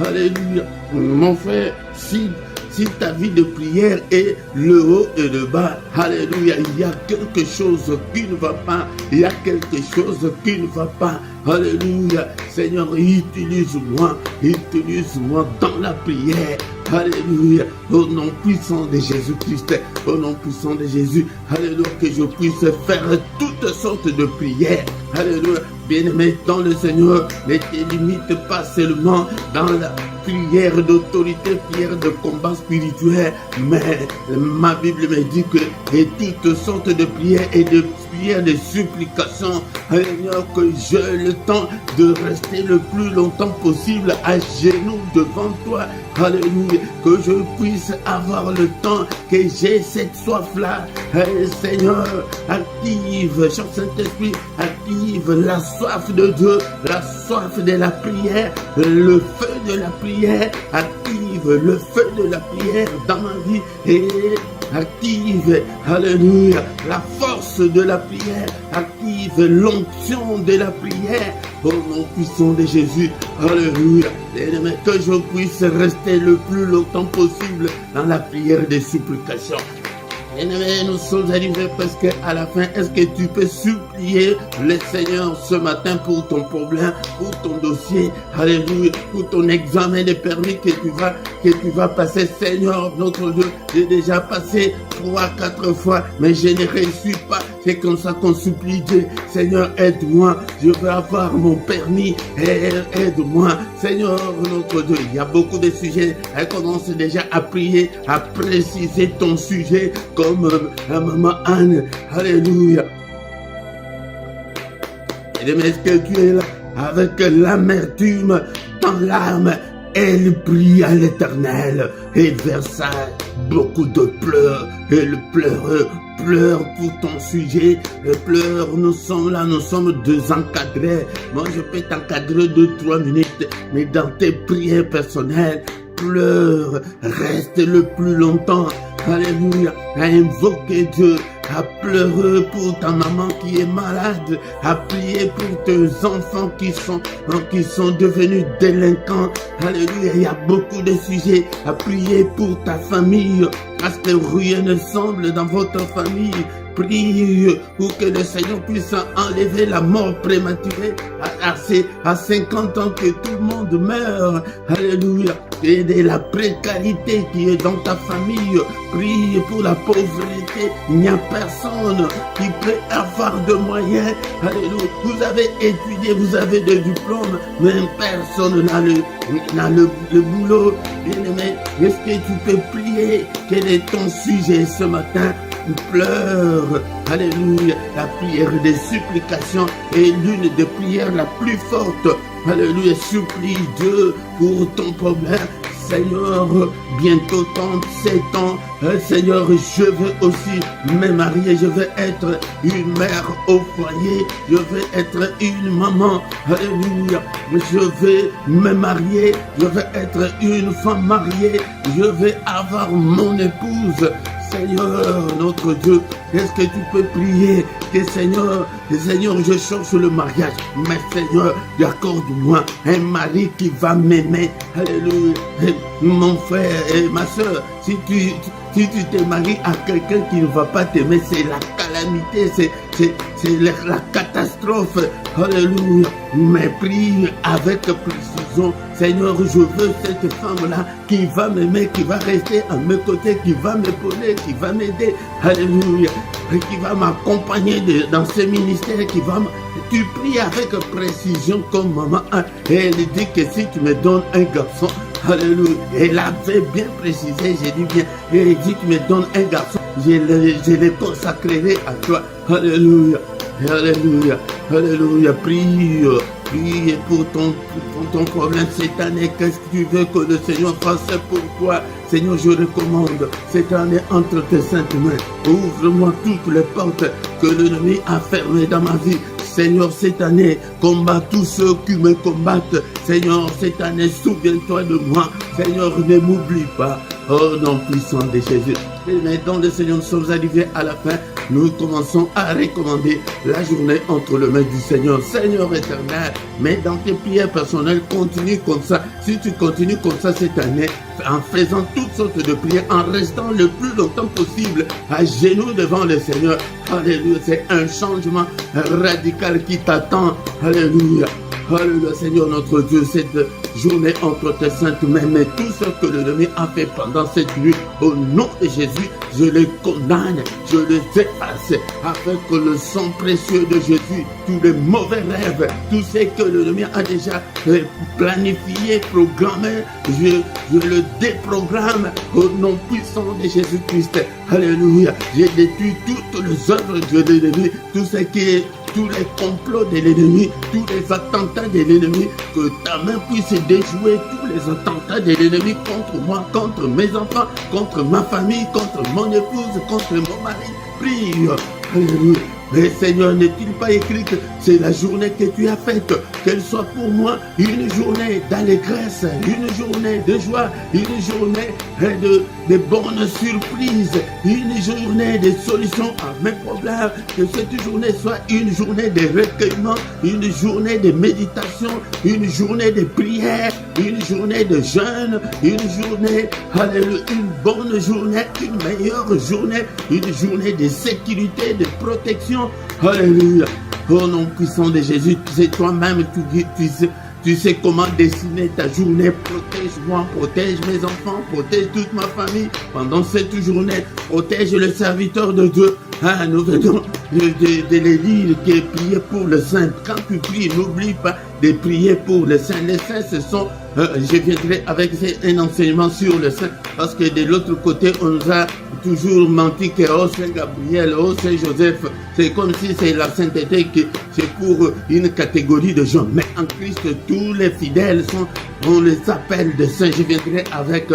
Alléluia. Mon frère, si ta vie de prière est le haut et le bas, alléluia, il y a quelque chose qui ne va pas, il y a quelque chose qui ne va pas, alléluia. Seigneur, utilise-moi dans la prière, alléluia, au nom puissant de Jésus-Christ, au nom puissant de Jésus, alléluia, que je puisse faire toutes sortes de prières, alléluia. Bien-aimé dans le Seigneur, ne te limite pas seulement dans la prière d'autorité, prière de combat spirituel, mais ma Bible me dit que toutes sortes de prières et de prières de supplications, Seigneur, que j'ai le temps de rester le plus longtemps possible à genoux devant toi, alléluia, que je puisse avoir le temps, que j'ai cette soif-là, Seigneur, active, cher Saint-Esprit, active la soif de Dieu, la soif de la prière, le feu de la prière, active le feu de la prière dans ma vie et active, alléluia, la force de la prière, active l'onction de la prière au nom puissant de Jésus, alléluia. Que je puisse rester le plus longtemps possible dans la prière des supplications. Bien-aimés, nous sommes arrivés presque à la fin. Est-ce que tu peux supplier le Seigneur ce matin pour ton problème, pour ton dossier, alléluia, pour ton examen de permis que tu vas passer. Seigneur, notre Dieu, j'ai déjà passé 3-4 fois, mais je ne réussis pas. C'est comme ça qu'on supplie Dieu. Seigneur, aide-moi, je veux avoir mon permis. Aide-moi, Seigneur, notre Dieu. Il y a beaucoup de sujets. Elle commence déjà à prier, à préciser ton sujet, comme maman Anne. Alléluia. Et est-ce que tu es là avec l'amertume dans l'âme? Elle prie à l'Éternel et versa beaucoup de pleurs. Elle pleure pour ton sujet. Pleure, nous sommes là, nous sommes deux encadrés. Moi, je peux t'encadrer 2-3 minutes, mais dans tes prières personnelles, pleure, reste le plus longtemps. Alléluia, à invoquer Dieu, à pleurer pour ta maman qui est malade, à prier pour tes enfants qui sont devenus délinquants. Alléluia, il y a beaucoup de sujets, à prier pour ta famille, parce que rien ne semble dans votre famille. Prie pour que le Seigneur puisse enlever la mort prématurée à 50 ans, que tout le monde meurt. Alléluia. Et de la précarité qui est dans ta famille. Prie pour la pauvreté. Il n'y a personne qui peut avoir de moyens. Alléluia. Vous avez étudié, vous avez des diplômes, mais personne n'a le boulot. Bien-aimé, est-ce que tu peux prier? Quel est ton sujet ce matin? Pleure, alléluia. La prière des supplications est l'une des prières la plus forte. Alléluia, supplie Dieu pour ton problème. Seigneur, bientôt 37 ans, Seigneur, je veux aussi me marier, je veux être une mère au foyer, je veux être une maman, alléluia, je veux me marier, je veux être une femme mariée, je veux avoir mon épouse. Seigneur, notre Dieu, est-ce que tu peux prier que Seigneur, je cherche le mariage, mais Seigneur, accorde-moi un mari qui va m'aimer. Alléluia. Mon frère et ma soeur, si tu te maries à quelqu'un qui ne va pas t'aimer, c'est la calamité, c'est la catastrophe. Alléluia. Mais prie avec précision. Seigneur, je veux cette femme-là qui va m'aimer, qui va rester à mes côtés, qui va m'épauler, qui va m'aider. Alléluia. Et qui va m'accompagner dans ce ministère, Tu pries avec précision comme maman. Et elle dit que si tu me donnes un garçon, alléluia. Elle avait bien précisé, j'ai dit bien. Et elle dit, tu me donnes un garçon, je le consacrerai à toi. Alléluia. Alléluia. Alléluia. Prie pour ton problème cette année. Qu'est-ce que tu veux que le Seigneur fasse pour toi? Seigneur, je recommande cette année entre tes saintes mains. Ouvre-moi toutes les portes que l'ennemi a fermées dans ma vie. Seigneur, cette année, combat tous ceux qui me combattent. Seigneur, cette année, souviens-toi de moi. Seigneur, ne m'oublie pas. Oh nom puissant de Jésus. Et maintenant, le Seigneur, nous sommes arrivés à la fin. Nous commençons à recommander la journée entre les mains du Seigneur. Seigneur éternel, mais dans tes prières personnelles, continue comme ça. Si tu continues comme ça cette année, en faisant toutes sortes de prières, en restant le plus longtemps possible à genoux devant le Seigneur. Alléluia, c'est un changement radical qui t'attend. Alléluia. Alléluia, Seigneur notre Dieu, cette journée entre tes saintes mains, mais tout ce que l'ennemi a fait pendant cette nuit, au nom de Jésus, je les condamne, je les efface, afin que le sang précieux de Jésus, tous les mauvais rêves, tout ce que l'ennemi a déjà planifié, programmé, je le déprogramme au nom puissant de Jésus-Christ. Alléluia, j'ai détruit toutes les œuvres de l'ennemi, tout ce qui est tous les complots de l'ennemi, tous les attentats de l'ennemi, que ta main puisse déjouer tous les attentats de l'ennemi contre moi, contre mes enfants, contre ma famille, contre mon épouse, contre mon mari. Prie. Alléluia. Mais Seigneur, n'est-il pas écrit que c'est la journée que tu as faite, qu'elle soit pour moi une journée d'allégresse, une journée de joie, une journée de bonnes surprises, une journée de solutions à mes problèmes, que cette journée soit une journée de recueillement, une journée de méditation, une journée de prière, une journée de jeûne, une journée, alléluia, une bonne journée, une meilleure journée, une journée de sécurité, de protection. Alléluia. Au nom puissant de Jésus, c'est toi-même, tu sais comment dessiner ta journée. Protège-moi, protège mes enfants, protège toute ma famille pendant cette journée. Protège le serviteur de Dieu. Nous venons de les dire qui est prié pour le saint. Quand tu pries, n'oublie pas de prier pour le saint. Les saints, ce sont, je viendrai avec un enseignement sur le saint, parce que de l'autre côté, on nous a toujours menti que oh Saint Gabriel, oh Saint Joseph, c'est comme si c'est la sainteté que c'est pour une catégorie de gens. Mais en Christ, tous les fidèles on les appelle des saints. Je viendrai avec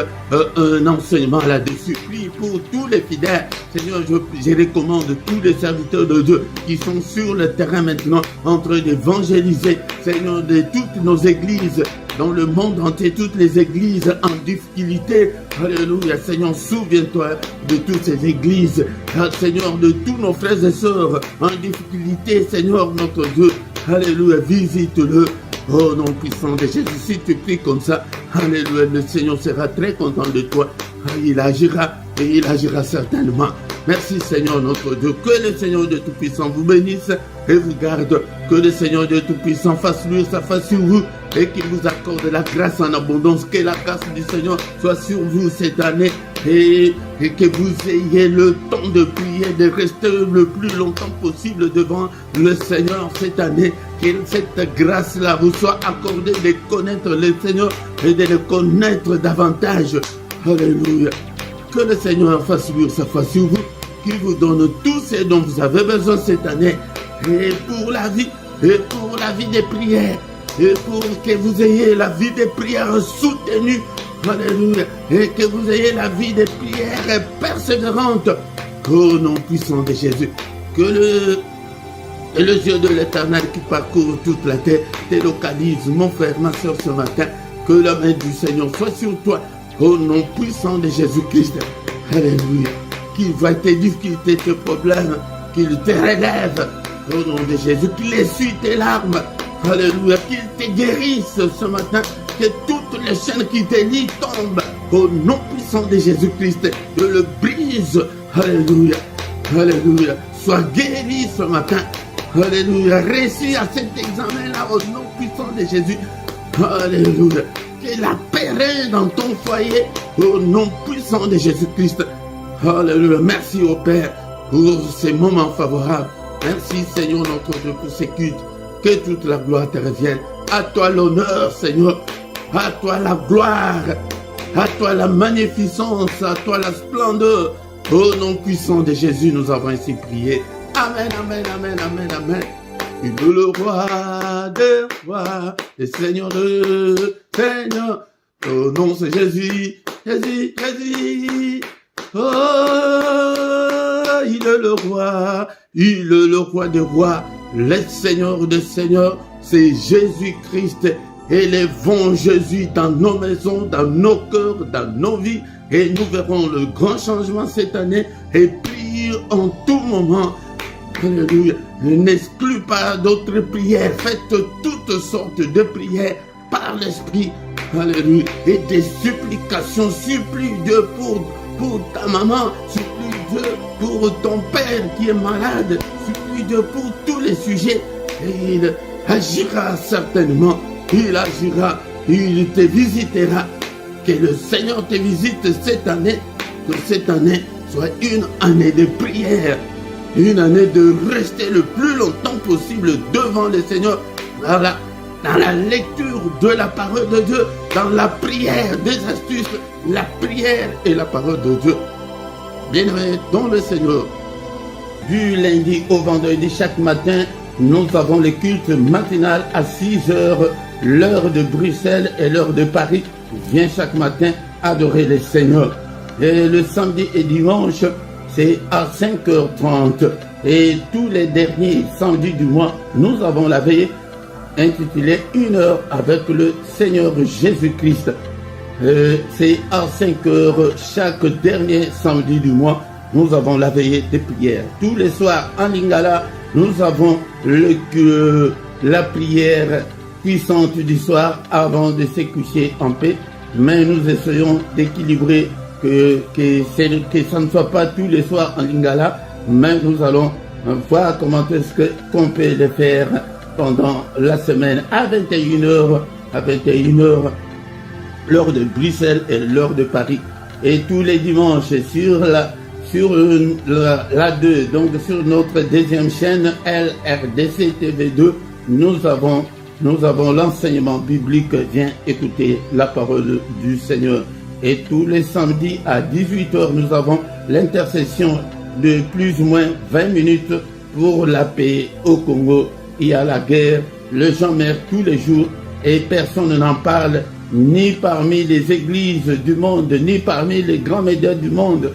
un enseignement là-dessus. Prie pour tous les fidèles. Seigneur, je recommande tous les serviteurs de Dieu qui sont sur le terrain maintenant en train d'évangéliser. Seigneur, de toutes nos églises dans le monde entier, toutes les églises en difficulté. Alléluia. Seigneur, souviens-toi de toutes ces églises. Seigneur, de tous nos frères et sœurs en difficulté. Seigneur, notre Dieu. Alléluia. Visite-le. Oh non puissant de Jésus, si tu pries comme ça, alléluia, le Seigneur sera très content de toi. Il agira et il agira certainement. Merci Seigneur notre Dieu. Que le Seigneur de Tout-Puissant vous bénisse et vous garde. Que le Seigneur de Tout-Puissant fasse luire sa face sur vous et qu'il vous accorde la grâce en abondance. Que la grâce du Seigneur soit sur vous cette année et que vous ayez le temps de prier, de rester le plus longtemps possible devant le Seigneur cette année. Que cette grâce-là vous soit accordée de connaître le Seigneur et de le connaître davantage. Alléluia. Que le Seigneur fasse luire sa face sur vous, qu'il vous donne tout ce dont vous avez besoin cette année, et pour la vie des prières, et pour que vous ayez la vie des prières soutenue, alléluia, et que vous ayez la vie des prières persévérantes, au nom puissant de Jésus. Que les yeux de l'Éternel qui parcourt toute la terre te localise, mon frère, ma soeur, ce matin. Que la main du Seigneur soit sur toi, au nom puissant de Jésus-Christ. Alléluia. qui voient tes difficultés, tes problèmes, qu'il te relève au nom de Jésus, qu'il essuie tes larmes. Alléluia, qu'il te guérisse ce matin, que toutes les chaînes qui te lient tombent au nom puissant de Jésus-Christ, que le brise. Alléluia, alléluia, sois guéri ce matin. Alléluia, réussis à cet examen-là au nom puissant de Jésus. Alléluia, que la paix règne dans ton foyer au nom puissant de Jésus-Christ. Alléluia, merci au Père pour ces moments favorables. Merci Seigneur notre Dieu pour ces cultes. Que toute la gloire te revienne. À toi l'honneur Seigneur. À toi la gloire. À toi la magnificence. À toi la splendeur. Au nom puissant de Jésus, nous avons ainsi prié. Amen, amen, amen, amen, amen. Il est le roi des rois, le Seigneur de Seigneur. Au nom de Jésus, Jésus, Jésus. Oh, il est le roi des rois, le Seigneur des seigneurs, c'est Jésus-Christ. Élevons Jésus dans nos maisons, dans nos cœurs, dans nos vies, et nous verrons le grand changement cette année, et priez en tout moment. Alléluia. N'exclus pas d'autres prières, faites toutes sortes de prières par l'Esprit. Alléluia. Et des supplications, supplie Dieu pour ta maman, supplie Dieu pour ton père qui est malade, supplie Dieu pour tous les sujets. Et il agira certainement, il agira, il te visitera. Que le Seigneur te visite cette année, que cette année soit une année de prière, une année de rester le plus longtemps possible devant le Seigneur, dans la lecture de la parole de Dieu, dans la prière, des astuces, la prière et la parole de Dieu. Bien-aimés dans le Seigneur, du lundi au vendredi, chaque matin, nous avons le culte matinal à 6 heures, l'heure de Bruxelles et l'heure de Paris. Viens chaque matin adorer le Seigneur. Et le samedi et dimanche, c'est à 5h30. Et tous les derniers samedis du mois, nous avons la veillée intitulée 1 heure avec le Seigneur Jésus-Christ. C'est à 5h chaque dernier samedi du mois. Nous avons la veillée de prière. Tous les soirs en Lingala, nous avons la prière puissante du soir avant de se coucher en paix. Mais nous essayons d'équilibrer que ça ne soit pas tous les soirs en Lingala, mais nous allons voir comment est-ce qu'on peut le faire pendant la semaine à 21h, l'heure de Bruxelles et l'heure de Paris. Et tous les dimanches sur la 2, donc sur notre deuxième chaîne LRDC TV2, nous avons l'enseignement biblique. Viens écouter la parole du Seigneur. Et tous les samedis à 18h, nous avons l'intercession de plus ou moins 20 minutes pour la paix au Congo. Il y a la guerre, le gens meurent tous les jours et personne n'en parle, ni parmi les églises du monde, ni parmi les grands médias du monde.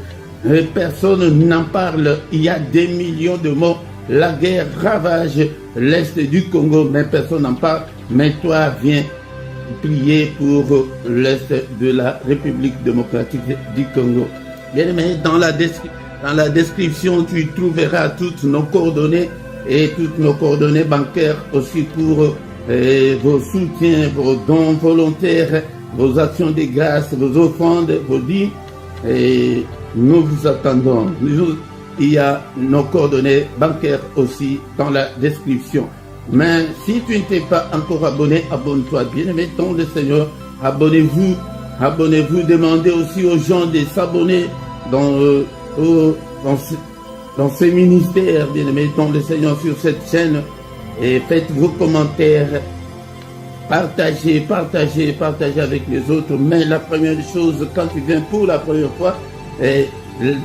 Personne n'en parle. Il y a des millions de morts. La guerre ravage l'est du Congo, mais personne n'en parle. Mais toi, viens prier pour l'est de la République démocratique du Congo. Bien aimé, dans la description, tu trouveras toutes nos coordonnées et toutes nos coordonnées bancaires aussi pour vos soutiens, vos dons volontaires, vos actions de grâce, vos offrandes, vos dits. Et nous vous attendons. Il y a nos coordonnées bancaires aussi dans la description. Mais si tu ne t'es pas encore abonné, abonne-toi. Bien-aimé dans le Seigneur, abonnez-vous. Abonnez-vous. Demandez aussi aux gens de s'abonner dans ces ministères, bien-aimé dans le Seigneur, sur cette chaîne. Et faites vos commentaires. Partagez avec les autres. Mais la première chose, quand tu viens pour la première fois,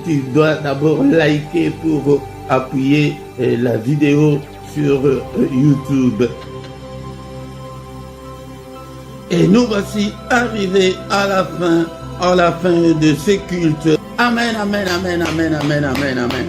tu dois d'abord liker pour appuyer la vidéo sur YouTube. Et nous voici arrivés à la fin de ce culte. Amen, amen, amen, amen, amen, amen, amen.